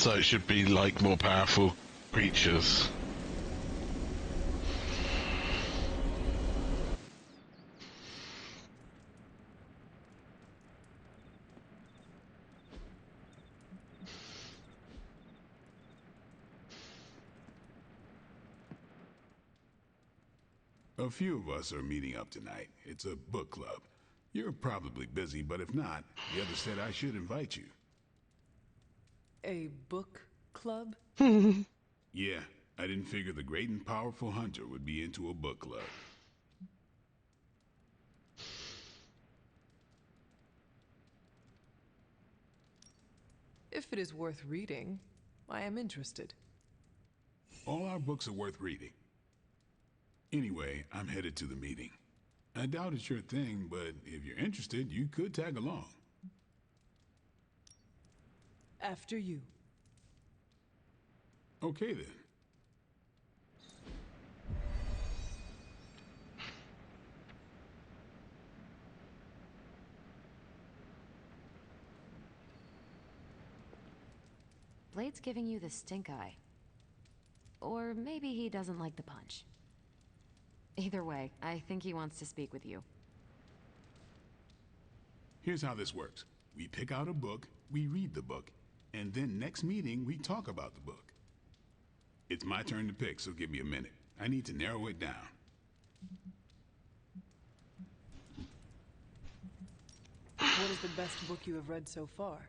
So it should be like more powerful creatures. A few of us are meeting up tonight. It's a book club. You're probably busy, but if not, the others said I should invite you. A book club? Yeah, I didn't figure the great and powerful hunter would be into a book club. If it is worth reading, I am interested. All our books are worth reading. Anyway, I'm headed to the meeting. I doubt it's your thing, but if you're interested, you could tag along. After you. Okay then. Blade's giving you the stink eye. Or maybe he doesn't like the punch. Either way, I think he wants to speak with you. Here's how this works. We pick out a book, we read the book, and then next meeting we talk about the book. It's my turn to pick, so give me a minute. I need to narrow it down. What is the best book you have read so far?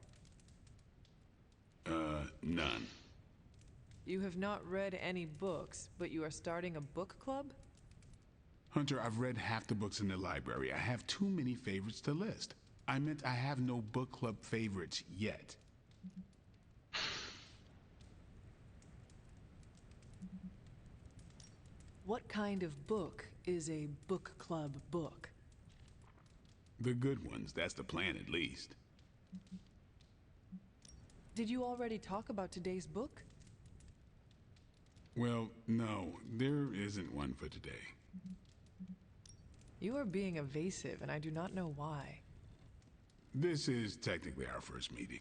None. You have not read any books, but you are starting a book club? Hunter, I've read half the books in the library. I have too many favorites to list. I meant I have no book club favorites yet. What kind of book is a book club book? The good ones, that's the plan at least. Did you already talk about today's book? Well, no, there isn't one for today. You are being evasive, and I do not know why. This is technically our first meeting.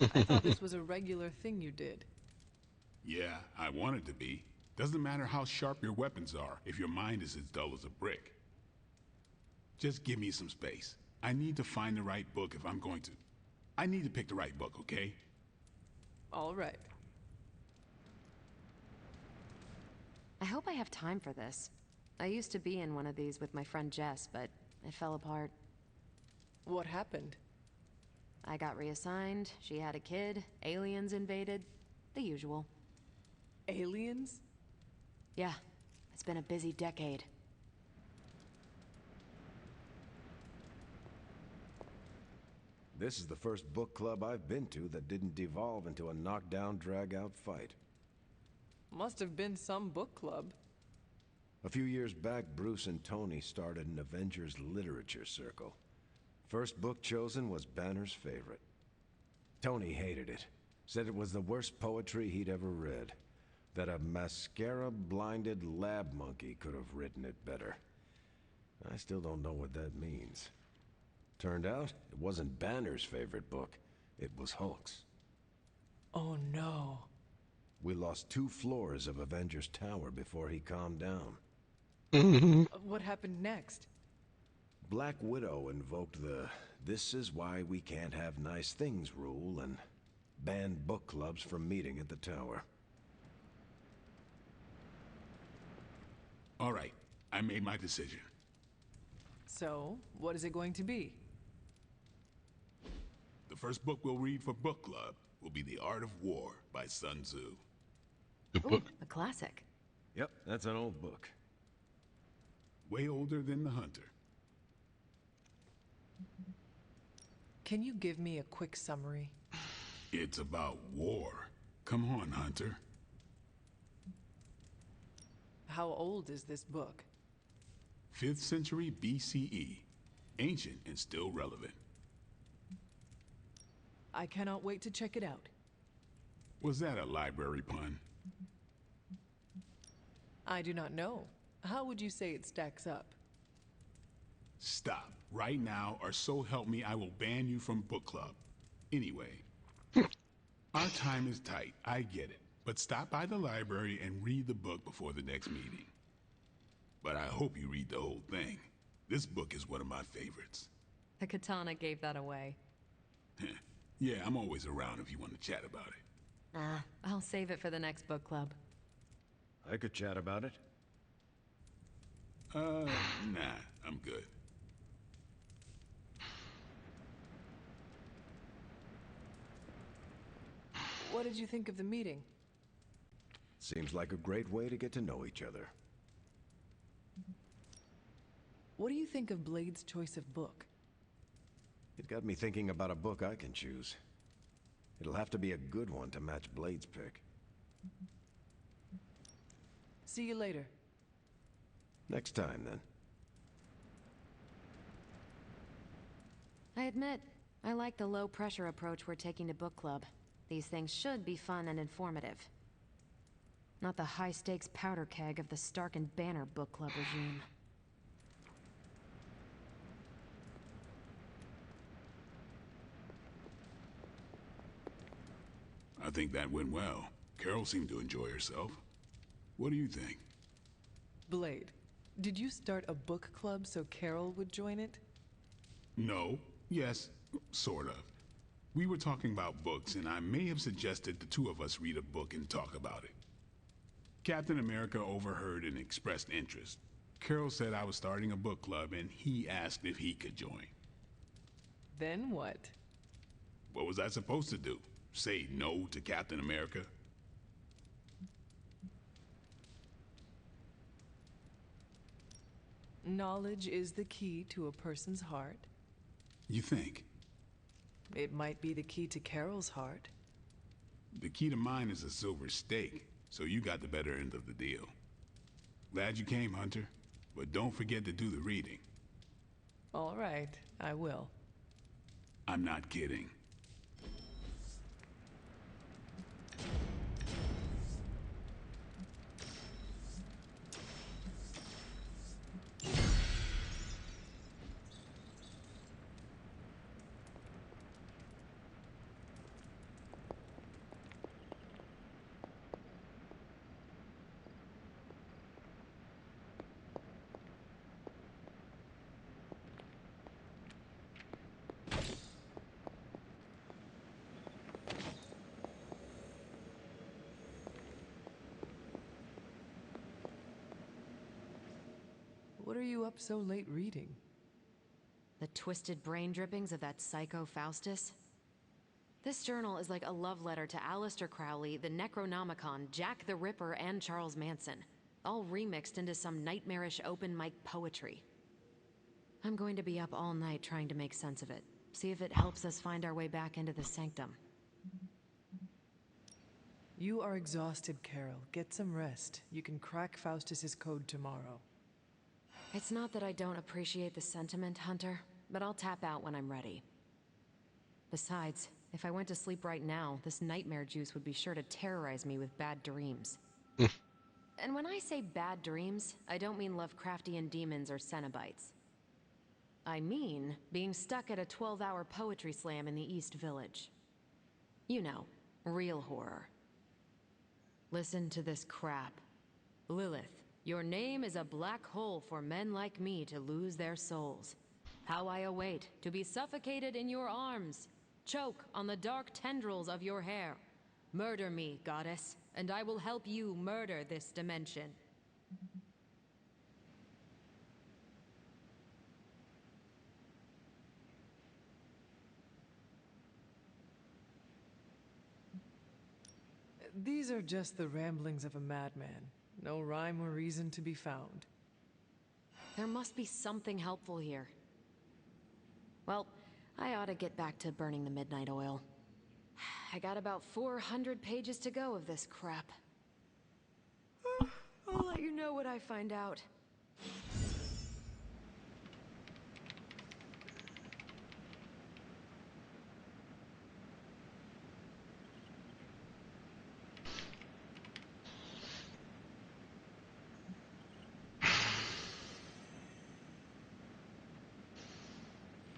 I thought this was a regular thing you did. Yeah, I want it to be. Doesn't matter how sharp your weapons are if your mind is as dull as a brick. Just give me some space. I need to find the right book if I'm going to. I need to pick the right book, okay? All right. I hope I have time for this. I used to be in one of these with my friend Jess, but it fell apart. What happened? I got reassigned, she had a kid, aliens invaded, the usual. Aliens? Yeah, it's been a busy decade. This is the first book club I've been to that didn't devolve into a knockdown, drag-out fight. Must have been some book club. A few years back, Bruce and Tony started an Avengers literature circle. First book chosen was Banner's favorite. Tony hated it. Said it was the worst poetry he'd ever read. That a mascara-blinded lab monkey could have written it better. I still don't know what that means. Turned out, it wasn't Banner's favorite book. It was Hulk's. Oh no. We lost 2 floors of Avengers Tower before he calmed down. What happened next? Black Widow invoked the "this is why we can't have nice things" rule and banned book clubs from meeting at the tower. All right, I made my decision. So, what is it going to be? The first book we'll read for book club will be The Art of War by Sun Tzu. Good Ooh, book. a classic. Yep, that's an old book. Way older than The Hunter. Can you give me a quick summary? It's about war. Come on, Hunter. How old is this book? 5th century BCE. Ancient and still relevant. I cannot wait to check it out. Was that a library pun? I do not know. How would you say it stacks up? Stop right now, or so help me, I will ban you from book club. Anyway, Our time is tight, I get it. But stop by the library and read the book before the next meeting. But I hope you read the whole thing. This book is one of my favorites. The katana gave that away. Yeah, I'm always around if you want to chat about it. I'll save it for the next book club. I could chat about it. Nah, I'm good. What did you think of the meeting? Seems like a great way to get to know each other. What do you think of Blade's choice of book? It got me thinking about a book I can choose. It'll have to be a good one to match Blade's pick. See you later. Next time, then. I admit, I like the low-pressure approach we're taking to book club. These things should be fun and informative. Not the high-stakes powder keg of the Stark and Banner book club regime. I think that went well. Carol seemed to enjoy herself. What do you think? Blade, did you start a book club so Carol would join it? No. Yes. Sort of. We were talking about books, and I may have suggested the two of us read a book and talk about it. Captain America overheard and expressed interest. Carol said I was starting a book club, and he asked if he could join. Then what? What was I supposed to do? Say no to Captain America? Knowledge is the key to a person's heart. You think? It might be the key to Carol's heart. The key to mine is a silver stake, so you got the better end of the deal. Glad you came, Hunter, but don't forget to do the reading. All right, I will. I'm not kidding. What are you up so late reading? The twisted brain drippings of that psycho Faustus? This journal is like a love letter to Aleister Crowley, the Necronomicon, Jack the Ripper, and Charles Manson, all remixed into some nightmarish open mic poetry. I'm going to be up all night trying to make sense of it, see if it helps us find our way back into the sanctum. You are exhausted, Carol. Get some rest. You can crack Faustus's code tomorrow. It's not that I don't appreciate the sentiment, Hunter, but I'll tap out when I'm ready. Besides, if I went to sleep right now, this nightmare juice would be sure to terrorize me with bad dreams. And when I say bad dreams, I don't mean Lovecraftian demons or Cenobites. I mean being stuck at a 12-hour poetry slam in the East Village. You know, real horror. Listen to this crap. Lilith, your name is a black hole for men like me to lose their souls. How I await to be suffocated in your arms. Choke on the dark tendrils of your hair. Murder me, goddess, and I will help you murder this dimension. These are just the ramblings of a madman. No rhyme or reason to be found. There must be something helpful here. Well, I ought to get back to burning the midnight oil. I got about 400 pages to go of this crap. I'll let you know what I find out.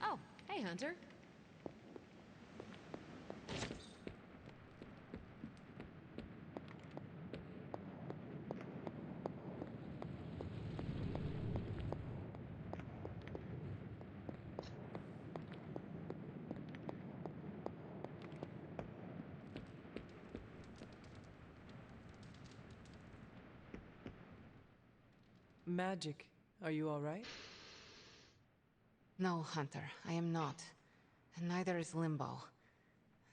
Oh, hey, Hunter. Magic. Are you all right? No, Hunter, I am not. And neither is Limbo.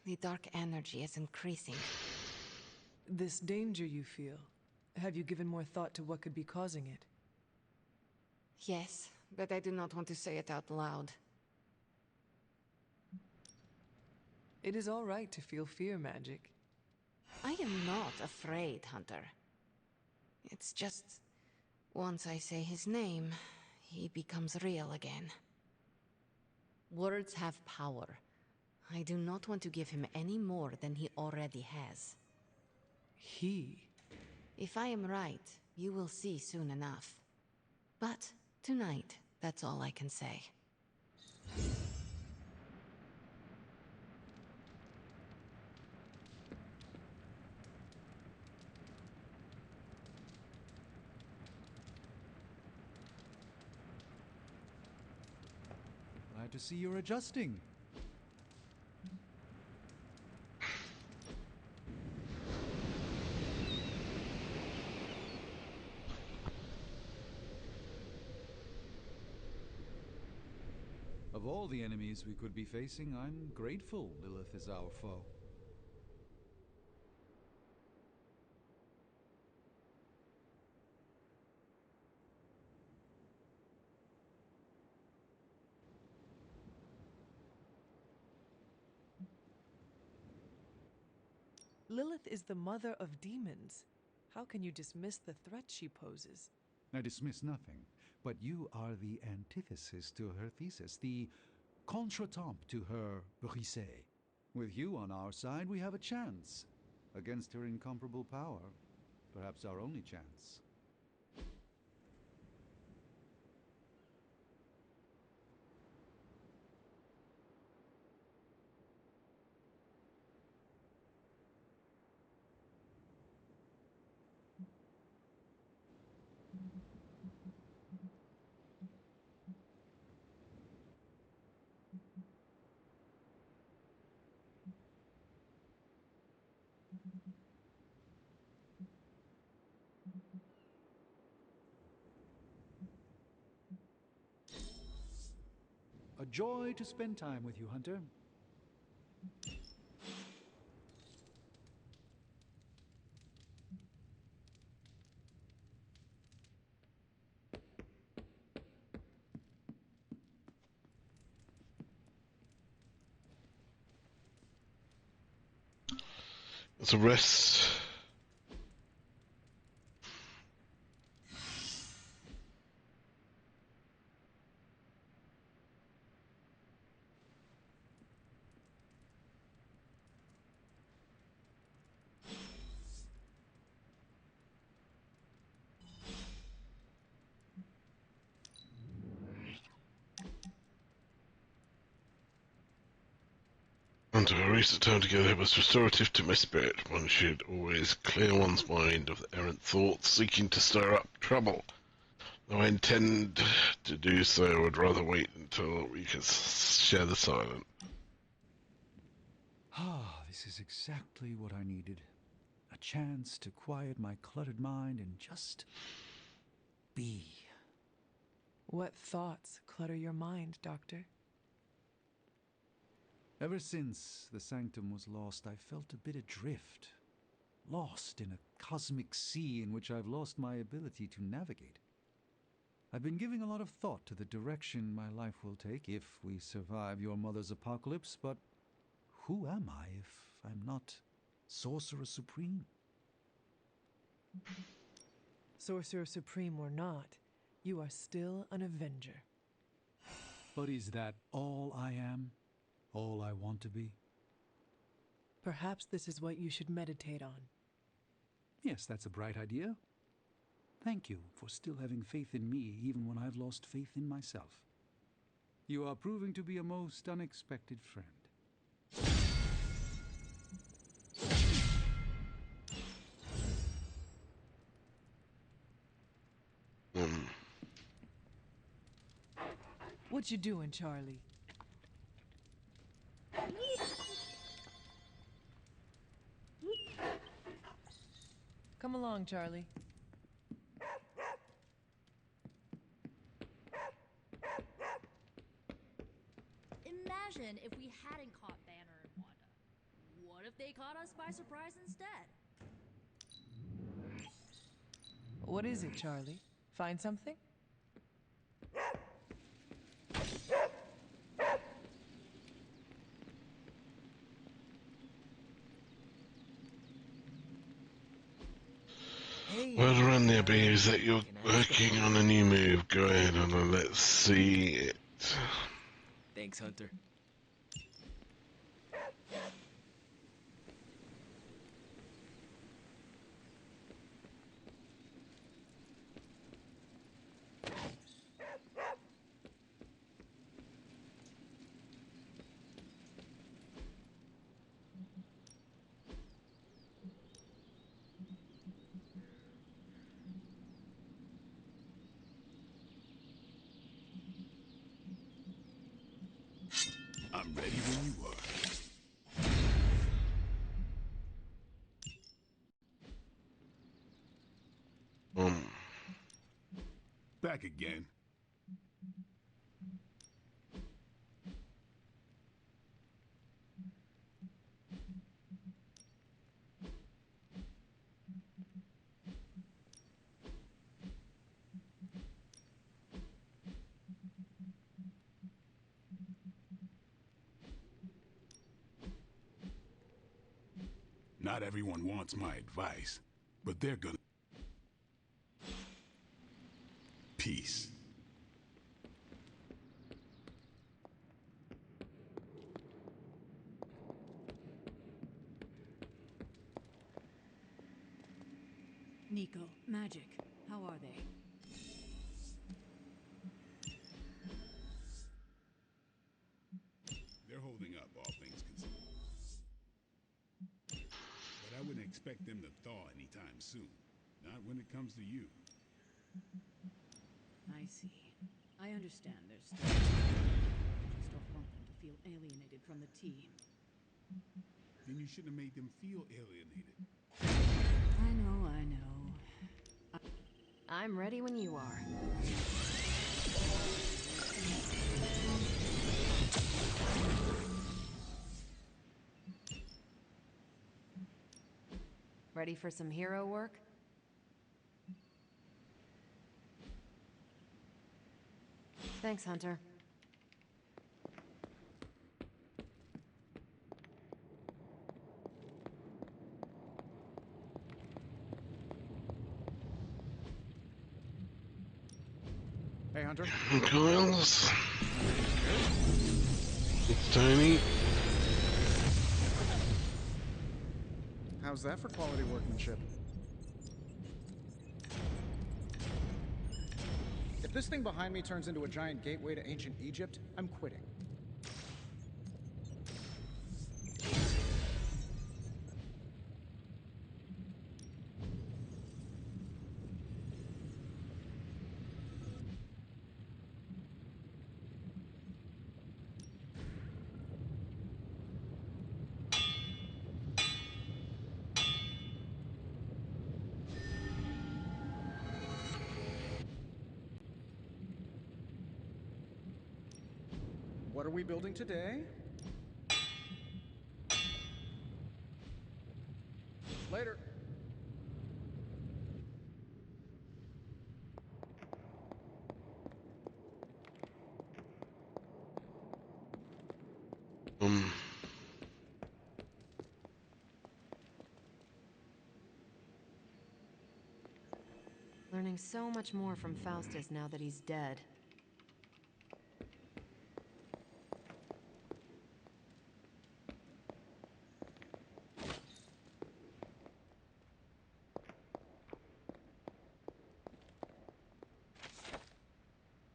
The dark energy is increasing. This danger you feel, have you given more thought to what could be causing it? Yes, but I do not want to say it out loud. It is all right to feel fear, Magic. I am not afraid, Hunter. It's just... once I say his name, he becomes real again. Words have power. I do not want to give him any more than he already has. He? If I am right, you will see soon enough. But tonight, that's all I can say. Glad to see you're adjusting. Of all the enemies we could be facing, I'm grateful Lilith is our foe. Lilith is the mother of demons. How can you dismiss the threat she poses? I dismiss nothing, but you are the antithesis to her thesis, the contretemps to her brisée. With you on our side, we have a chance. Against her incomparable power, perhaps our only chance. A joy to spend time with you, Hunter. It's a rest. Under a recent time together was restorative to my spirit. One should always clear one's mind of errant thoughts seeking to stir up trouble. Though I intend to do so, I would rather wait until we can share the silence. Ah, this is exactly what I needed. A chance to quiet my cluttered mind and just be. What thoughts clutter your mind, Doctor? Ever since the Sanctum was lost, I felt a bit adrift. Lost in a cosmic sea in which I've lost my ability to navigate. I've been giving a lot of thought to the direction my life will take if we survive your mother's apocalypse, but who am I if I'm not Sorcerer Supreme? Sorcerer Supreme or not, you are still an Avenger. But is that all I am? All I want to be? Perhaps this is what you should meditate on. Yes, that's a bright idea. Thank you for still having faith in me even when I've lost faith in myself. You are proving to be a most unexpected friend. What you doing, Charlie? Come along, Charlie. imagine if we hadn't caught Banner and Wanda. What if they caught us by surprise instead? What is it, Charlie? Find something? Word around the Abbey is that you're working on a new move. Go ahead and let's see it. Thanks, Hunter. I'm ready when you are. Back again. Not everyone wants my advice, but they're gonna... Peace. Nico, Magic, how are they? They're holding up, all things considered. But I wouldn't expect them to thaw anytime soon. Not when it comes to you. I see. I understand there's still... Just don't want them to feel alienated from the team. Then you shouldn't have made them feel alienated. I know. I'm ready when you are. Ready for some hero work? Thanks, Hunter. Hey, Hunter. Coils. It's Tony. How's that for quality workmanship? If this thing behind me turns into a giant gateway to ancient Egypt, I'm quitting. What are we building today? Later. Learning so much more from Faustus now that he's dead.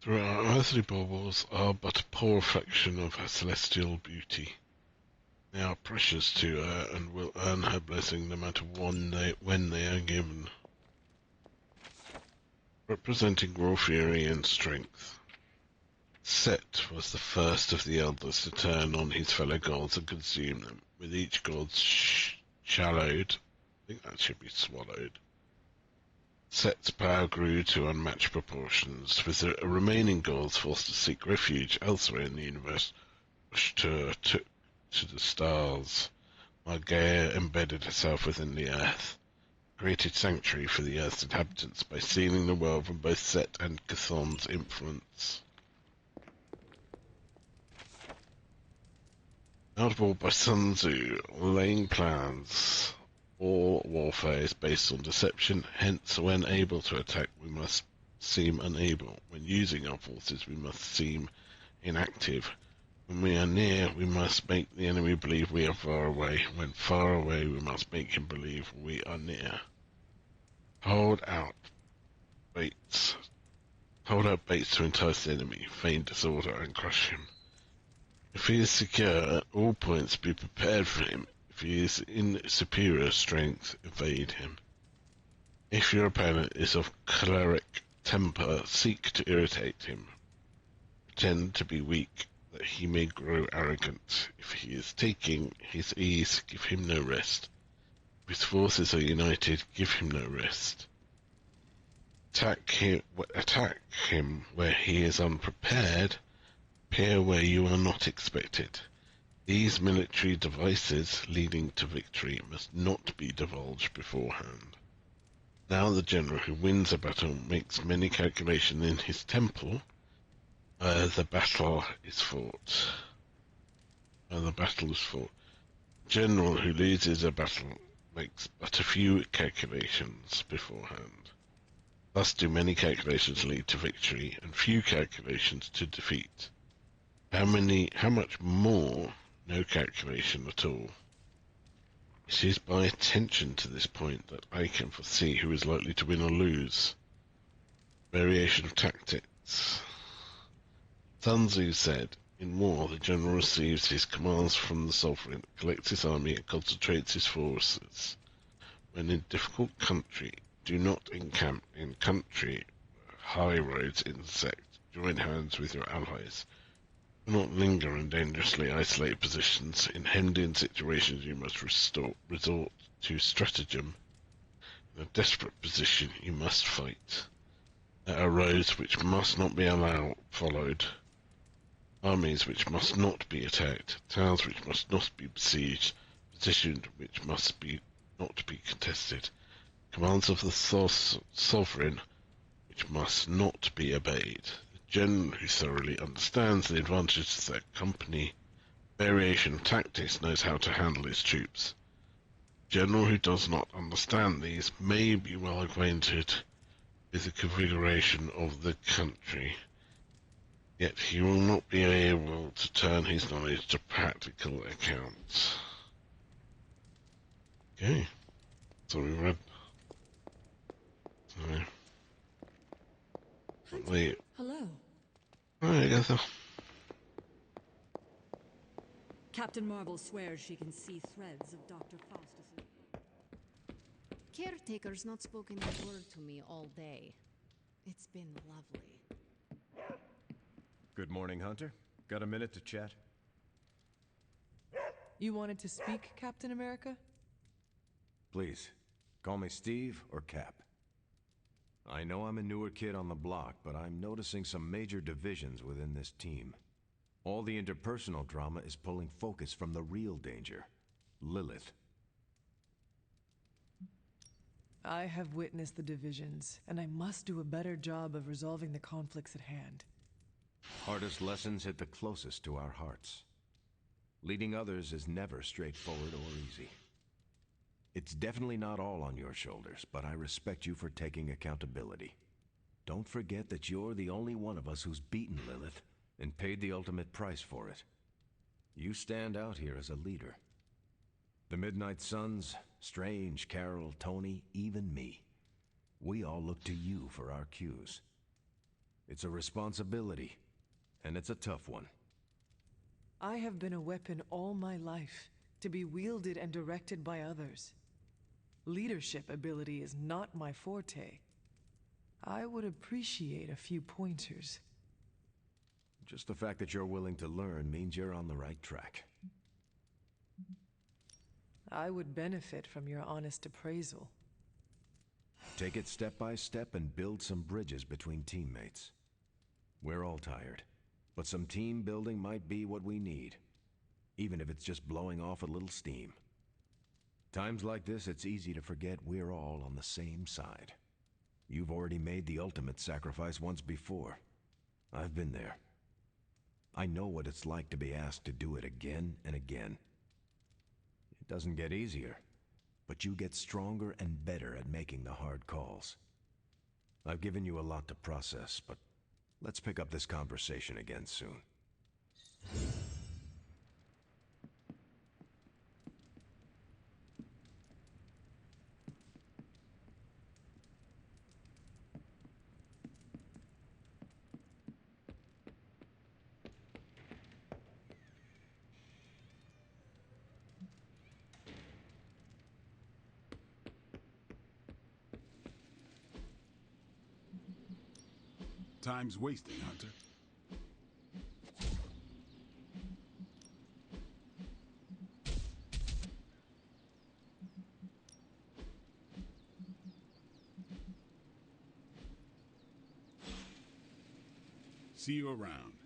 Our earthly baubles are but a poor reflection of her celestial beauty. They are precious to her and will earn her blessing no matter when they are given. Representing raw fury and strength, Set was the first of the elders to turn on his fellow gods and consume them. With each god shallowed, I think that should be swallowed, Set's power grew to unmatched proportions, with the remaining gods forced to seek refuge elsewhere in the universe, pushed her to the stars, while Gaia embedded herself within the earth, created sanctuary for the Earth's inhabitants by sealing the world from both Set and Chthon's influence. Outlawed by Sun Tzu, laying plans. All warfare is based on deception, hence when able to attack we must seem unable. When using our forces we must seem inactive. When we are near we must make the enemy believe we are far away. When far away we must make him believe we are near. Hold out baits to entice the enemy, feign disorder and crush him. If he is secure at all points, be prepared for him. If he is in superior strength, evade him. If your opponent is of choleric temper, seek to irritate him. Pretend to be weak, that he may grow arrogant. If he is taking his ease, give him no rest. If his forces are united, give him no rest. Attack him where he is unprepared. Appear where you are not expected. These military devices leading to victory must not be divulged beforehand. Now the general who wins a battle makes many calculations in his temple where the battle is fought. General who loses a battle makes but a few calculations beforehand. Thus do many calculations lead to victory, and few calculations to defeat. How much more, no calculation at all. It is by attention to this point that I can foresee who is likely to win or lose. Variation of tactics. Sun Tzu said, in war the general receives his commands from the sovereign, collects his army and concentrates his forces. When in difficult country, do not encamp in country high roads intersect. Join hands with your allies. Do not linger in dangerously isolated positions. In hemmed-in situations you must resort to stratagem. In a desperate position you must fight. There are roads which must not be followed. Armies which must not be attacked. Towns which must not be besieged. Positions which must not be contested. Commands of the sovereign which must not be obeyed. The general who thoroughly understands the advantages of their company, variation of tactics, knows how to handle his troops. The general who does not understand these may be well acquainted with the configuration of the country, yet he will not be able to turn his knowledge to practical account. Okay, so we read. Hello. Hi, Agatha. Captain Marble swears she can see threads of Dr. Faustus's... Caretaker's not spoken a word to me all day. It's been lovely. Good morning, Hunter. Got a minute to chat? You wanted to speak, Captain America? Please, call me Steve or Cap. I know I'm a newer kid on the block, but I'm noticing some major divisions within this team. All the interpersonal drama is pulling focus from the real danger, Lilith. I have witnessed the divisions, and I must do a better job of resolving the conflicts at hand. Hardest lessons hit the closest to our hearts. Leading others is never straightforward or easy. It's definitely not all on your shoulders, but I respect you for taking accountability. Don't forget that you're the only one of us who's beaten Lilith and paid the ultimate price for it. You stand out here as a leader. The Midnight Suns, Strange, Carol, Tony, even me. We all look to you for our cues. It's a responsibility, and it's a tough one. I have been a weapon all my life, to be wielded and directed by others. Leadership ability is not my forte. I would appreciate a few pointers. Just the fact that you're willing to learn means you're on the right track. I would benefit from your honest appraisal. Take it step by step and build some bridges between teammates. We're all tired. But some team building might be what we need, even if it's just blowing off a little steam. Times like this, it's easy to forget we're all on the same side. You've already made the ultimate sacrifice once before. I've been there. I know what it's like to be asked to do it again and again. It doesn't get easier, but you get stronger and better at making the hard calls. I've given you a lot to process, but let's pick up this conversation again soon. Time's wasting, Hunter. See you around.